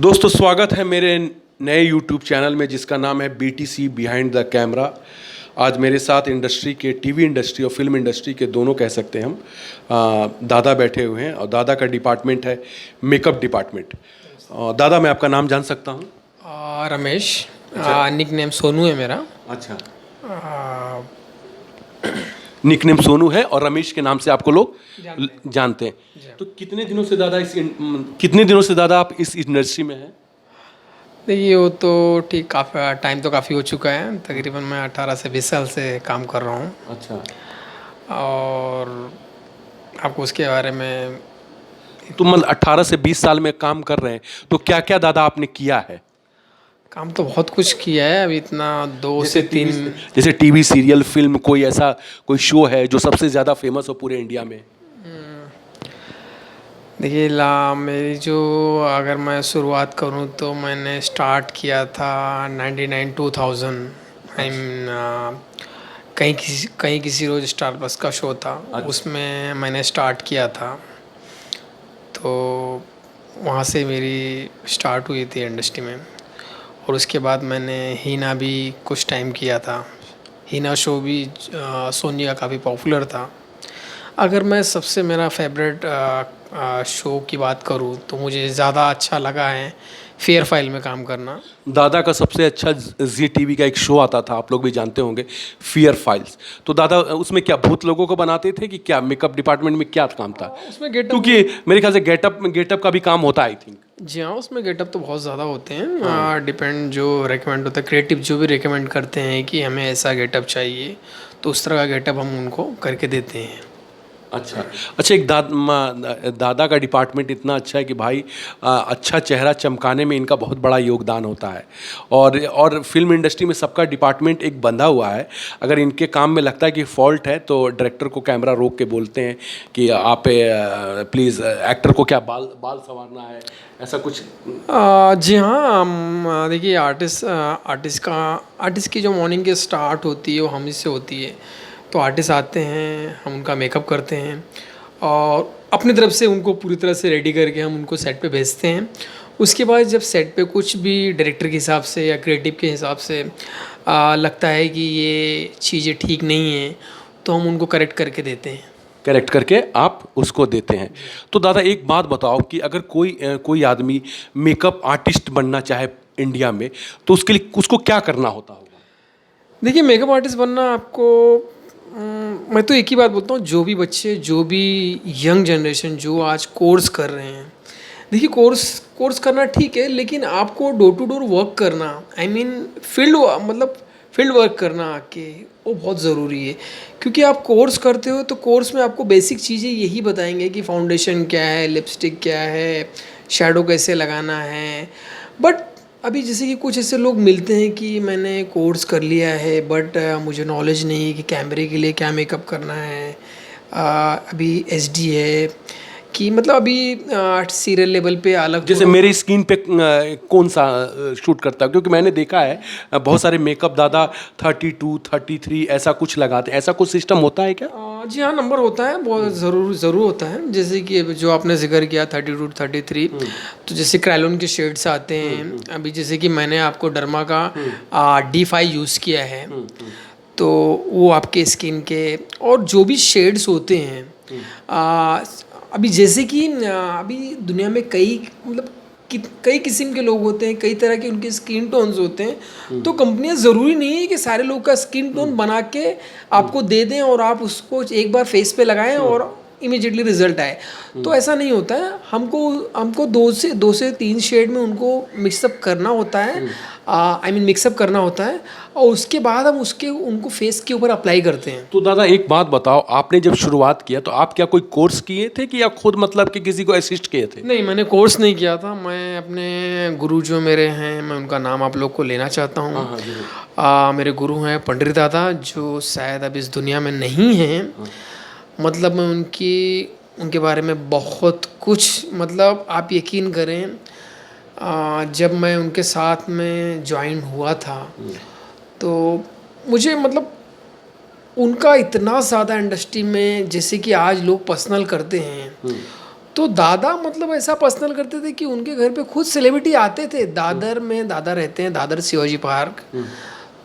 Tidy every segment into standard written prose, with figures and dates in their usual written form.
दोस्तों स्वागत है मेरे नए YouTube चैनल में जिसका नाम है BTC बिहाइंड द कैमरा। आज मेरे साथ इंडस्ट्री के टीवी इंडस्ट्री और फिल्म इंडस्ट्री के दोनों कह सकते हैं हम दादा बैठे हुए हैं और दादा का डिपार्टमेंट है मेकअप डिपार्टमेंट। दादा मैं आपका नाम जान सकता हूँ? रमेश। अच्छा। निक नेम सोनू है मेरा। अच्छा। निकनेम सोनू है और रमेश के नाम से आपको लोग जानते हैं। तो कितने दिनों से दादा आप इस इंडस्ट्री में हैं? देखिए वो तो ठीक काफ़ी टाइम तो काफ़ी हो चुका है, तकरीबन मैं 18 से 20 साल से काम कर रहा हूँ। अच्छा। और आपको उसके बारे में तो मतलब 18 से 20 साल में काम कर रहे हैं, तो क्या क्या दादा आपने किया है? काम तो बहुत कुछ किया है अभी इतना 2 से 3। जैसे टीवी सीरियल फिल्म कोई ऐसा कोई शो है जो सबसे ज़्यादा फेमस हो पूरे इंडिया में? देखिए मेरी जो अगर मैं शुरुआत करूं तो मैंने स्टार्ट किया था 99-2000। आई मीन कहीं किसी रोज़ स्टार प्लस का शो था। अच्छा। उसमें मैंने स्टार्ट किया था, तो वहाँ से मेरी स्टार्ट हुई थी इंडस्ट्री में। और उसके बाद मैंने हीना भी कुछ टाइम किया था। हीना शो भी सोनी का काफ़ी पॉपुलर था। अगर मैं सबसे मेरा फेवरेट शो की बात करूँ तो मुझे ज़्यादा अच्छा लगा है फेयर फाइल में काम करना। दादा का सबसे अच्छा जी टीवी का एक शो आता था, आप लोग भी जानते होंगे, फियर फाइल्स। तो दादा उसमें क्या भूत लोगों को बनाते थे कि क्या मेकअप डिपार्टमेंट में क्या काम था? उसमें गेटअप, क्योंकि मेरे ख्याल से गेटअप का भी काम होता है आई थिंक। जी हाँ, उसमें गेटअप तो बहुत ज़्यादा होते हैं। डिपेंड जो रेकमेंड होता है, क्रिएटिव जो भी रेकमेंड करते हैं कि हमें ऐसा गेटअप चाहिए, तो उस तरह का गेटअप हम उनको करके देते हैं। अच्छा। अच्छा, एक दादा का डिपार्टमेंट इतना अच्छा है कि भाई अच्छा चेहरा चमकाने में इनका बहुत बड़ा योगदान होता है। और फिल्म इंडस्ट्री में सबका डिपार्टमेंट एक बंधा हुआ है। अगर इनके काम में लगता है कि फॉल्ट है तो डायरेक्टर को कैमरा रोक के बोलते हैं कि आप प्लीज़ एक्टर को क्या बाल बाल संवारना है, ऐसा कुछ। जी हाँ, देखिए आर्टिस्ट की जो मॉर्निंग की स्टार्ट होती है वो हम से होती है। तो आर्टिस्ट आते हैं, हम उनका मेकअप करते हैं और अपनी तरफ से उनको पूरी तरह से रेडी करके हम उनको सेट पे भेजते हैं। उसके बाद जब सेट पे कुछ भी डायरेक्टर के हिसाब से या क्रिएटिव के हिसाब से लगता है कि ये चीज़ें ठीक नहीं हैं, तो हम उनको करेक्ट करके देते हैं। करेक्ट करके आप उसको देते हैं। तो दादा एक बात बताओ कि अगर कोई आदमी मेकअप आर्टिस्ट बनना चाहे इंडिया में, तो उसके लिए उसको क्या करना होता होगा? देखिए मेकअप आर्टिस्ट बनना आपको मैं तो एक ही बात बोलता हूँ, जो भी बच्चे, जो भी यंग जनरेशन जो आज कोर्स कर रहे हैं, देखिए कोर्स करना ठीक है, लेकिन आपको डोर टू डोर वर्क करना, आई मीन फील्ड वर्क करना आके, वो बहुत ज़रूरी है। क्योंकि आप कोर्स करते हो तो कोर्स में आपको बेसिक चीज़ें यही बताएंगे कि फाउंडेशन क्या है, लिपस्टिक क्या है, शैडो कैसे लगाना है। बट अभी जैसे कि कुछ ऐसे लोग मिलते हैं कि मैंने कोर्स कर लिया है बट मुझे नॉलेज नहीं है कि कैमरे के लिए क्या मेकअप करना है। अभी एचडी है कि मतलब अभी सीरियल लेवल पे अलग, जैसे मेरी स्किन पे कौन सा शूट करता है? क्योंकि मैंने देखा है बहुत सारे मेकअप दादा 32 33 ऐसा कुछ लगाते हैं, ऐसा कुछ सिस्टम होता है क्या? जी हाँ, नंबर होता है, बहुत ज़रूर होता है। जैसे कि जो आपने जिक्र किया 32 33, तो जैसे क्रैलोन के शेड्स आते हैं। अभी जैसे कि मैंने आपको डर्मा का D5 यूज़ किया है, तो वो आपके स्किन के और जो भी शेड्स होते हैं, अभी जैसे कि अभी दुनिया में कई किस्म के लोग होते हैं, कई तरह के उनके स्किन टोन्स होते हैं। तो कंपनियां ज़रूरी नहीं है कि सारे लोग का स्किन टोन बना के आपको दे दें और आप उसको एक बार फेस पे लगाएं और इमीडिएटली रिजल्ट आए। तो ऐसा नहीं होता है। हमको दो से तीन शेड में उनको मिक्सअप करना होता है, आई मीन मिक्सअप करना होता है, और उसके बाद हम उनको फेस के ऊपर अप्लाई करते हैं। तो दादा एक बात बताओ, आपने जब शुरुआत किया तो आप क्या कोई कोर्स किए थे कि या खुद मतलब कि किसी को असिस्ट किए थे? नहीं, मैंने कोर्स नहीं किया था। मैं अपने गुरु जो मेरे हैं, मैं उनका नाम आप लोग को लेना चाहता हूँ। हाँ हाँ, मेरे गुरु हैं पंडित दादा, जो शायद अब इस दुनिया में नहीं हैं। मतलब मैं उनके बारे में बहुत कुछ, मतलब आप यकीन करें, जब मैं उनके साथ में ज्वाइन हुआ था तो मुझे मतलब उनका इतना ज़्यादा इंडस्ट्री में, जैसे कि आज लोग पर्सनल करते हैं, तो दादा मतलब ऐसा पर्सनल करते थे कि उनके घर पे खुद सेलिब्रिटी आते थे। दादर में दादा रहते हैं, दादर शिवाजी पार्क,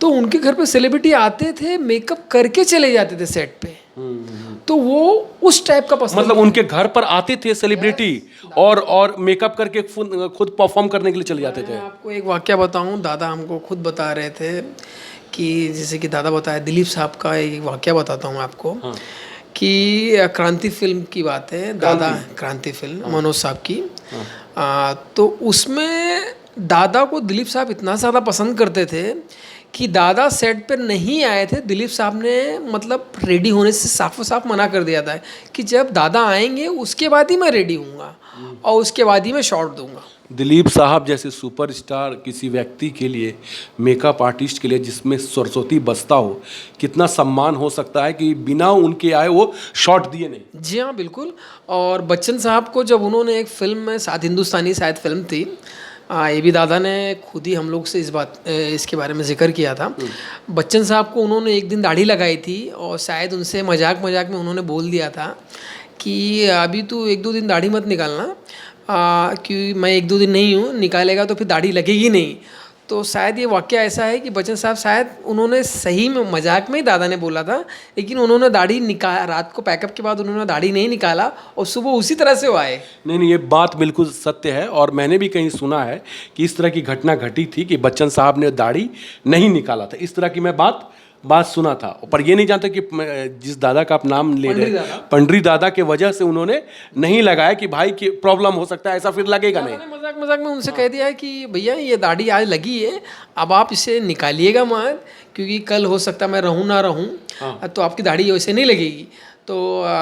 तो उनके घर पे सेलिब्रिटी आते थे, मेकअप करके चले जाते थे सेट पे। तो वो उस टाइप का पसंद, मतलब उनके घर पर आते थे सेलिब्रिटी और मेकअप करके खुद परफॉर्म करने के लिए चले जाते थे। मैं आपको एक वाक्य बताऊं, दादा हमको खुद बता रहे थे कि जैसे कि दादा बताया, दिलीप साहब का एक वाक्य बताता हूँ आपको। हाँ। कि क्रांति फिल्म की बात है, दादा क्रांति फिल्म मनोज साहब की। तो उसमें दादा को दिलीप साहब इतना ज़्यादा पसंद करते थे कि दादा सेट पे नहीं आए थे, दिलीप साहब ने मतलब रेडी होने से साफ साफ मना कर दिया था कि जब दादा आएंगे उसके बाद ही मैं रेडी हूँगा और उसके बाद ही मैं शॉट दूंगा। दिलीप साहब जैसे सुपरस्टार किसी व्यक्ति के लिए, मेकअप आर्टिस्ट के लिए जिसमें सरस्वती बसता हो, कितना सम्मान हो सकता है कि बिना उनके आए वो शॉट दिए नहीं। जी हाँ, बिल्कुल। और बच्चन साहब को जब उन्होंने एक फिल्म में, साथ हिंदुस्तानी शायद फिल्म थी, ये भी दादा ने खुद ही हम लोग से इसके बारे में जिक्र किया था। बच्चन साहब को उन्होंने एक दिन दाढ़ी लगाई थी और शायद उनसे मजाक मजाक में उन्होंने बोल दिया था कि अभी तू 1-2 दिन दाढ़ी मत निकालना, कि मैं 1-2 दिन नहीं हूँ, निकालेगा तो फिर दाढ़ी लगेगी नहीं। तो शायद ये वाक़या ऐसा है कि बच्चन साहब शायद उन्होंने सही में मजाक में ही दादा ने बोला था, लेकिन उन्होंने दाढ़ी रात को पैकअप के बाद उन्होंने दाढ़ी नहीं निकाला और सुबह उसी तरह से वो आए। नहीं, ये बात बिल्कुल सत्य है और मैंने भी कहीं सुना है कि इस तरह की घटना घटी थी कि बच्चन साहब ने दाढ़ी नहीं निकाला था। इस तरह की मैं बात सुना था, पर ये नहीं जानता कि जिस दादा का आप नाम ले रहे हैं, पंडरी दादा के वजह से उन्होंने नहीं लगाया कि भाई की प्रॉब्लम हो सकता है, ऐसा फिर लगेगा नहीं। मजाक मजाक में उनसे कह दिया है कि भैया ये दाढ़ी आज लगी है, अब आप इसे निकालिएगा मत, क्योंकि कल हो सकता है मैं रहूँ ना रहूँ, तो आपकी दाढ़ी वैसे नहीं लगेगी। तो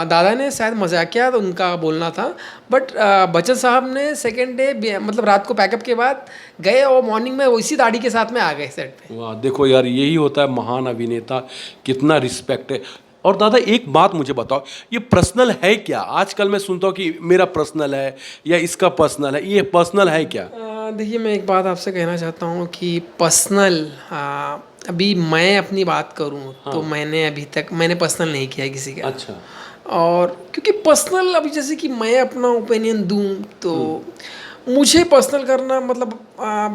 दादा ने शायद मजाकिया तो उनका बोलना था, बट बच्चन साहब ने सेकेंड डे मतलब रात को पैकअप के बाद गए और मॉर्निंग में उसी दाढ़ी के साथ में आ गए सेट पे। वाह, देखो यार, यही होता है महान अभिनेता, कितना रिस्पेक्ट है। और दादा एक बात मुझे बताओ, ये पर्सनल है क्या? आजकल मैं सुनता हूँ कि मेरा पर्सनल है या इसका पर्सनल है, ये पर्सनल है क्या? देखिए, मैं एक बात आपसे कहना चाहता हूँ कि पर्सनल, अभी मैं अपनी बात करूँ तो मैंने पर्सनल नहीं किया किसी का। अच्छा। और क्योंकि पर्सनल, अभी जैसे कि मैं अपना ओपिनियन दूं तो मुझे पर्सनल करना मतलब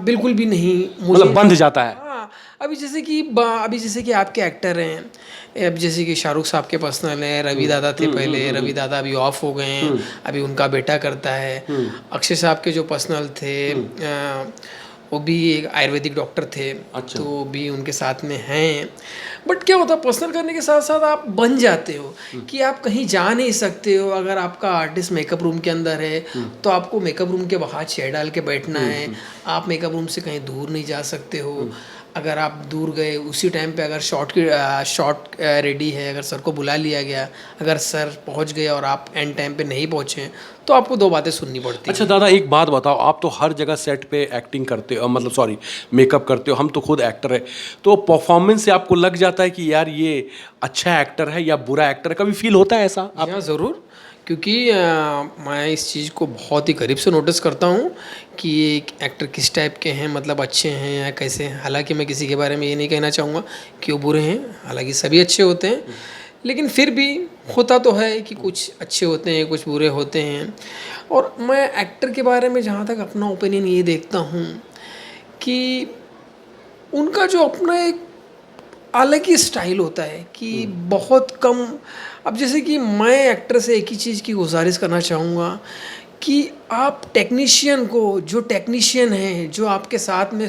बिल्कुल भी नहीं, मतलब बंध जाता है। हाँ, अभी जैसे कि आपके एक्टर हैं, अब जैसे कि शाहरुख साहब के पर्सनल हैं, रवि दादा थे पहले, रवि दादा अभी ऑफ हो गए हैं, अभी उनका बेटा करता है। अक्षय साहब के जो पर्सनल थे, वो भी एक आयुर्वेदिक डॉक्टर थे। अच्छा। तो भी उनके साथ में हैं। बट क्या होता है, पर्सनल करने के साथ साथ आप बन जाते हो कि आप कहीं जा नहीं सकते हो। अगर आपका आर्टिस्ट मेकअप रूम के अंदर है तो आपको मेकअप रूम के बाहर चेयर डाल के बैठना है, आप मेकअप रूम से कहीं दूर नहीं जा सकते हो। अगर आप दूर गए उसी टाइम पे अगर शॉट रेडी है, अगर सर को बुला लिया गया, अगर सर पहुंच गए और आप एंड टाइम पे नहीं पहुंचे तो आपको 2 बातें सुननी पड़ती है। अच्छा दादा, एक बात बताओ, आप तो हर जगह सेट पे एक्टिंग करते हो, मतलब सॉरी मेकअप करते हो, हम तो खुद एक्टर है, तो परफॉर्मेंस से आपको लग जाता है कि यार ये अच्छा एक्टर है या बुरा एक्टर है? कभी फील होता है ऐसा? हाँ, ज़रूर। क्योंकि मैं इस चीज़ को बहुत ही करीब से नोटिस करता हूँ कि एक एक्टर किस टाइप के हैं, मतलब अच्छे हैं या कैसे हैं। हालांकि मैं किसी के बारे में ये नहीं कहना चाहूँगा कि वो बुरे हैं, हालांकि सभी अच्छे होते हैं, लेकिन फिर भी होता तो है कि कुछ अच्छे होते हैं, कुछ बुरे होते हैं। और मैं एक्टर के बारे में जहाँ तक अपना ओपिनियन ये देखता हूँ कि उनका जो अपना एक अलग ही स्टाइल होता है कि बहुत कम। अब जैसे कि मैं एक्टर से एक ही चीज़ की गुजारिश करना चाहूँगा कि आप टेक्नीशियन को, जो टेक्नीशियन है जो आपके साथ में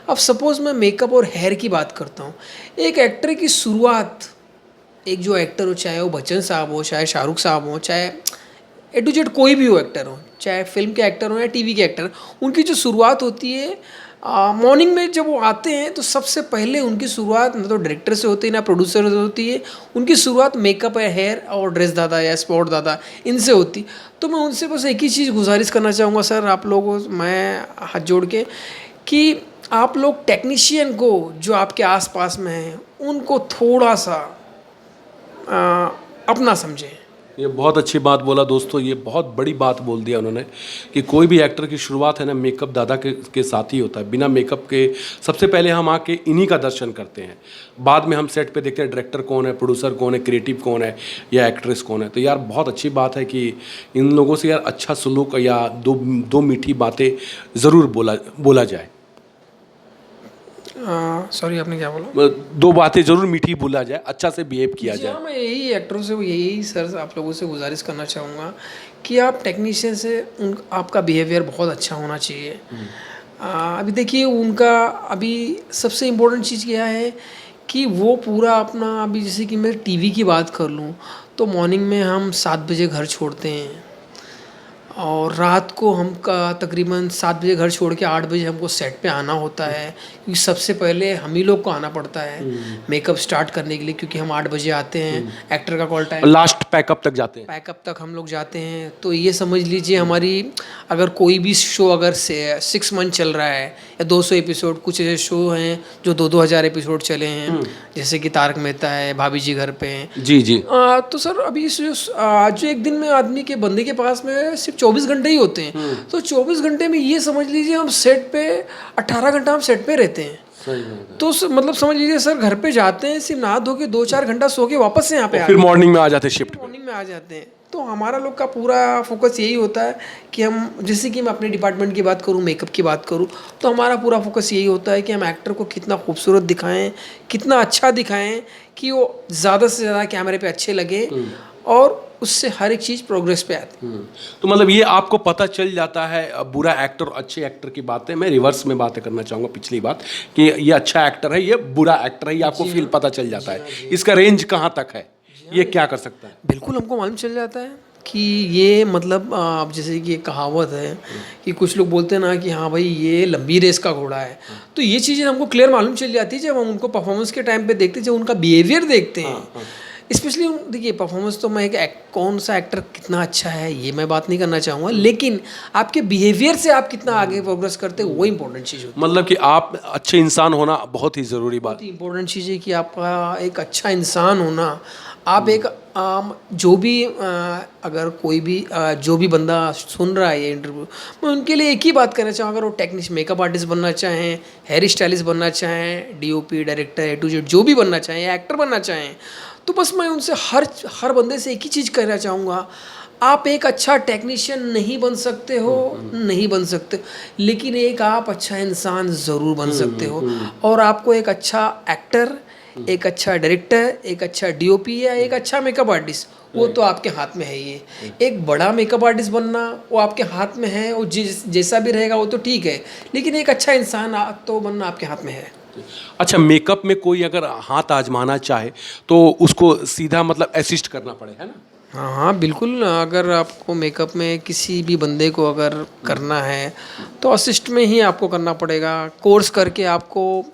अब सपोज़ मैं मेकअप और हेयर की बात करता हूँ, एक एक्टर की शुरुआत, एक जो एक्टर हो, चाहे वो बच्चन साहब हो, चाहे शाहरुख साहब हो, चाहे ए टू जेड कोई भी हो एक्टर हो, चाहे फिल्म के एक्टर हो या टीवी के एक्टर, उनकी जो शुरुआत होती है मॉर्निंग में जब वो आते हैं तो सबसे पहले उनकी शुरुआत ना तो डायरेक्टर से होती है ना प्रोड्यूसर से होती है। उनकी शुरुआत मेकअप है, हेयर और ड्रेस दादा या स्पॉट दादा इनसे होती। तो मैं उनसे बस एक ही चीज़ गुजारिश करना चाहूँगा सर, आप लोगों मैं हाथ जोड़ के, कि आप लोग टेक्नीशियन को जो आपके आसपास में हैं उनको थोड़ा सा अपना समझें। ये बहुत अच्छी बात बोला दोस्तों, ये बहुत बड़ी बात बोल दिया उन्होंने कि कोई भी एक्टर की शुरुआत है ना मेकअप दादा के साथ ही होता है। बिना मेकअप के सबसे पहले हम आके इन्हीं का दर्शन करते हैं, बाद में हम सेट पे देखते हैं डायरेक्टर कौन है, प्रोड्यूसर कौन है, क्रिएटिव कौन है या एक्ट्रेस कौन है। तो यार बहुत अच्छी बात है कि इन लोगों से यार अच्छा सलूक या दो मीठी बातें ज़रूर बोला जाए। सॉरी, आपने क्या बोला? दो बातें ज़रूर मीठी बोला जाए, अच्छा से बिहेव किया जी जाए। हाँ, मैं यही एक्टरों से यही सर आप लोगों से गुजारिश करना चाहूँगा कि आप टेक्नीशियन से आपका बिहेवियर बहुत अच्छा होना चाहिए। अभी देखिए उनका अभी सबसे इम्पोर्टेंट चीज़ क्या है कि वो पूरा अपना, अभी जैसे कि मैं टीवी की बात कर लूँ तो मॉर्निंग में हम 7 बजे घर छोड़ते हैं और रात को हम का तकरीबन 7 बजे घर छोड़ के 8 बजे हमको सेट पे आना होता है, क्योंकि सबसे पहले हम ही लोग को आना पड़ता है मेकअप स्टार्ट करने के लिए, क्योंकि हम 8 बजे आते हैं, एक्टर का कॉल टाइम लास्ट पैकअप तक जाते हैं। पैकअप तक हम लोग जाते हैं। तो ये समझ लीजिए हमारी, अगर कोई भी शो अगर से 6 मंथ चल रहा है या 200 एपिसोड, कुछ ऐसे शो हैं जो 2-2 हज़ार एपिसोड चले हैं, जैसे कि तारक मेहता है, भाभी जी घर पे हैं। जी जी। तो सर अभी जो एक दिन में आदमी के बंदे के पास में सिर्फ 24 घंटे ही होते हैं, तो 24 घंटे में ये समझ लीजिए हम सेट पे 18 घंटा हम सेट पे रहते हैं। तो मतलब समझ लीजिए सर घर पे जाते हैं, सिर्फ नहा धो के 2-4 घंटा सो के वापस से यहाँ पे फिर मॉर्निंग में आ जाते हैं शिफ्ट। मॉर्निंग में आ जाते हैं। तो हमारा लोग का पूरा फोकस यही होता है कि हम, जैसे कि मैं अपने डिपार्टमेंट की बात करूँ, मेकअप की बात करूँ, तो हमारा पूरा फोकस यही होता है कि हम एक्टर को कितना खूबसूरत दिखाएं, कितना अच्छा दिखाएं कि वो ज़्यादा से ज़्यादा कैमरे पे अच्छे लगे और उससे हर एक चीज़ प्रोग्रेस पे आती है। तो मतलब ये आपको पता चल जाता है बुरा एक्टर और अच्छे एक्टर की बातें। मैं रिवर्स में बातें करना चाहूँगा, पिछली बात कि ये अच्छा एक्टर है, ये बुरा एक्टर है, ये आपको फील पता चल जाता है। इसका रेंज कहाँ तक है, ये क्या कर सकता है? बिल्कुल हमको मालूम चल जाता है कि ये मतलब अब जैसे कि एक कहावत है कि कुछ लोग बोलते हैं ना कि हाँ भाई ये लंबी रेस का घोड़ा है, तो ये चीज़ें हमको क्लियर मालूम चल जाती है जब हम उनको परफॉर्मेंस के टाइम पे देखते हैं, जब उनका बिहेवियर देखते हैं। स्पेशली देखिए परफॉर्मेंस तो मैं कौन सा एक्टर कितना अच्छा है ये मैं बात नहीं करना चाहूँगा, लेकिन आपके बिहेवियर से आप कितना आगे प्रोग्रेस करते हैं वो इंपॉर्टेंट चीज़ होती है। मतलब कि आप अच्छे इंसान होना बहुत ही ज़रूरी बात। बहुत ही इंपॉर्टेंट चीज़ है कि आपका एक अच्छा इंसान होना। आप एक जो भी अगर कोई भी जो भी बंदा सुन रहा है ये इंटरव्यू, मैं उनके लिए एक ही बात कहना चाहूँगा, अगर वो टेक्नीशियन मेकअप आर्टिस्ट बनना चाहें, हेयर स्टाइलिस्ट बनना चाहें, DOP director A to Z जो भी बनना चाहें या एक्टर बनना चाहें, तो बस मैं उनसे हर बंदे से एक ही चीज़ कहना चाहूँगा, आप एक अच्छा टेक्नीशियन नहीं बन सकते हो, नहीं बन सकते, लेकिन एक आप अच्छा इंसान ज़रूर बन सकते हो। और आपको एक अच्छा एक्टर, एक अच्छा डायरेक्टर, एक अच्छा डीओपी या एक अच्छा मेकअप आर्टिस्ट, वो तो आपके हाथ में है। ये एक बड़ा मेकअप आर्टिस्ट बनना वो आपके हाथ में है, वो जैसा भी रहेगा वो तो ठीक है, लेकिन एक अच्छा इंसान तो बनना आपके हाथ में है। अच्छा, मेकअप में कोई अगर हाथ आजमाना चाहे तो उसको सीधा मतलब असिस्ट करना पड़े, है ना? हाँ हाँ बिल्कुल, अगर आपको मेकअप में किसी भी बंदे को अगर करना है तो असिस्ट में ही आपको करना पड़ेगा। कोर्स करके आपको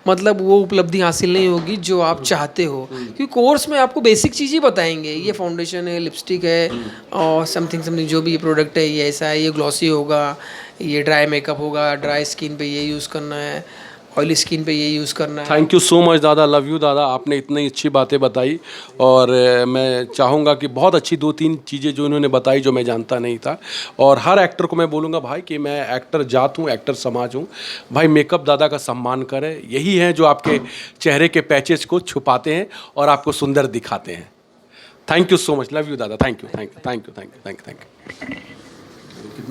मतलब वो उपलब्धि हासिल नहीं होगी जो आप चाहते हो, क्योंकि कोर्स में आपको बेसिक चीज़ ही बताएंगे, ये फाउंडेशन है, लिपस्टिक है और समथिंग जो भी ये प्रोडक्ट है ये ऐसा है, ये ग्लॉसी होगा, ये ड्राई मेकअप होगा, ड्राई स्किन पे ये यूज़ करना है, ऑयली स्किन पे ये यूज़ करना है। थैंक यू सो मच दादा, लव यू दादा, आपने इतनी अच्छी बातें बताई। और मैं चाहूँगा कि बहुत अच्छी 2-3 चीज़ें जो इन्होंने बताई जो मैं जानता नहीं था, और हर एक्टर को मैं बोलूँगा भाई कि मैं एक्टर जात हूँ, एक्टर समाज हूँ भाई, मेकअप दादा का सम्मान करें। यही है जो आपके चेहरे के पैचेस को छुपाते हैं और आपको सुंदर दिखाते हैं। Thank you so much, love you दादा, thank you, thank you, thank you, thank you, thank you, thank you.